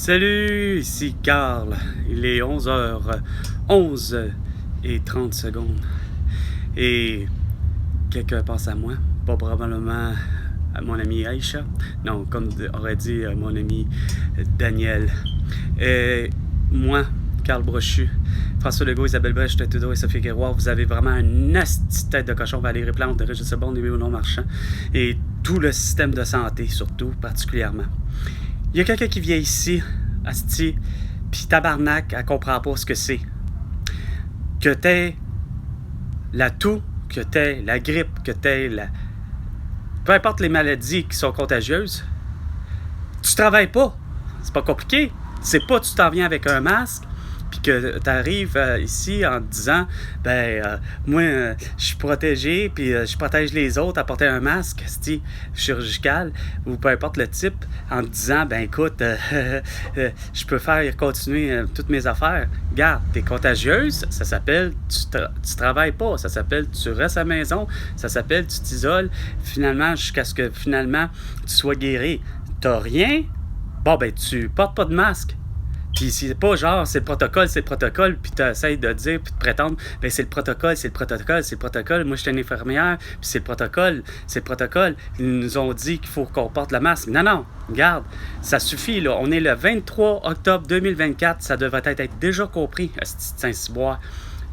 Salut, ici Carl. Il est 11h11 et 30 secondes. Et quelqu'un pense à moi, pas probablement à mon ami Aïcha. Non, comme aurait dit mon ami Daniel. Et moi, Carl Brochu, François Legault, Isabelle Brèche, Trudeau et Sophie Guéroir, vous avez vraiment une nasty tête de cochon, Valérie Plante, Régis Lebon, Lévi non marchand et tout le système de santé, surtout, particulièrement. Il y a quelqu'un qui vient ici, asti, pis tabarnak, elle comprend pas ce que c'est. Que t'aies la toux, que t'aies la grippe, que t'aies la... Peu importe les maladies qui sont contagieuses, tu travailles pas. C'est pas compliqué. C'est pas tu t'en viens avec un masque, puis que tu arrives ici en te disant moi je suis protégé, puis je protège les autres à porter un masque chirurgical ou peu importe le type, en te disant écoute, je peux faire continuer toutes mes affaires. Regarde, t'es contagieuse, ça s'appelle tu travailles pas, ça s'appelle tu restes à la maison, ça s'appelle tu t'isoles finalement jusqu'à ce que finalement tu sois guéri. T'as rien? Bon tu portes pas de masque. Puis c'est pas genre c'est le protocole, puis tu essaies de dire, puis de prétendre, c'est le protocole. Moi, je suis une infirmière, puis c'est le protocole. Ils nous ont dit qu'il faut qu'on porte le masque. Non, regarde, ça suffit, là. On est le 23 octobre 2024, ça devrait être déjà compris, Saint-Cyboire.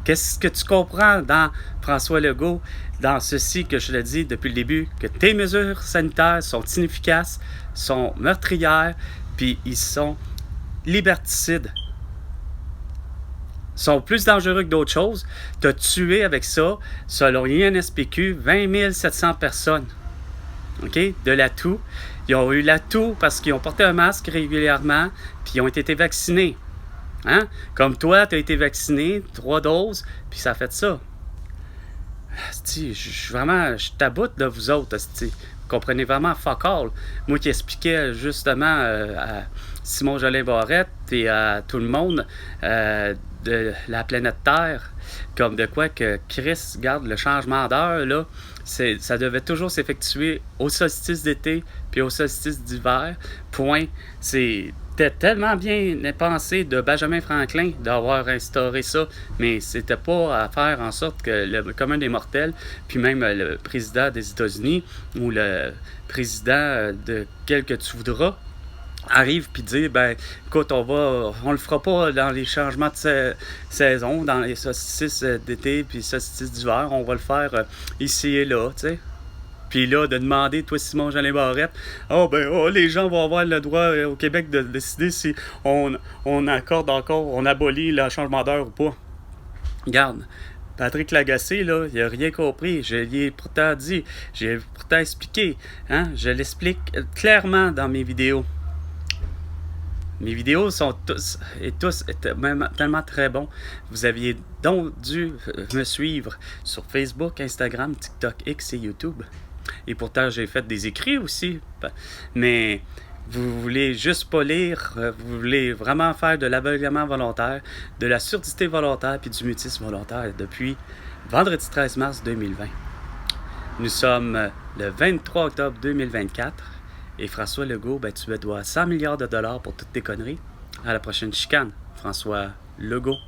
Qu'est-ce que tu comprends dans François Legault, dans ceci que je le dis depuis le début, que tes mesures sanitaires sont inefficaces, sont meurtrières, puis ils sont liberticides, sont plus dangereux que d'autres choses. Tu as tué avec ça, selon l'INSPQ, 20 700 personnes. OK? De la toux. Ils ont eu la toux parce qu'ils ont porté un masque régulièrement, puis ils ont été vaccinés. Hein? Comme toi, tu as été vacciné, 3 doses, puis ça a fait ça. Je suis taboute de vous autres, vous comprenez vraiment fuck all. Moi qui expliquais justement à Simon Jolin Barrette et à tout le monde de la planète Terre, comme de quoi que Chris, garde le changement d'heure, là, ça devait toujours s'effectuer au solstice d'été puis au solstice d'hiver. Point. C'était tellement bien pensé de Benjamin Franklin d'avoir instauré ça, mais c'était pas à faire en sorte que le commun des mortels, puis même le président des États-Unis ou le président de quel que tu voudras, arrive puis dire écoute, on le fera pas dans les changements de saison, dans les solstices d'été puis solstices d'hiver, on va le faire ici et là, tu sais. Puis là, de demander, toi, Simon Jolin Barrette, les gens vont avoir le droit au Québec de décider si on accorde encore, on abolit le changement d'heure ou pas. Regarde, Patrick Lagacé, là, il n'a rien compris. Je lui ai pourtant dit, j'ai pourtant expliqué. Hein? Je l'explique clairement dans mes vidéos. Mes vidéos sont tous même tellement très bons. Vous aviez donc dû me suivre sur Facebook, Instagram, TikTok, X et YouTube. Et pourtant, j'ai fait des écrits aussi. Mais vous voulez juste pas lire, vous voulez vraiment faire de l'aveuglement volontaire, de la surdité volontaire puis du mutisme volontaire depuis vendredi 13 mars 2020. Nous sommes le 23 octobre 2024 et François Legault, tu me dois 100 milliards de dollars pour toutes tes conneries. À la prochaine chicane, François Legault.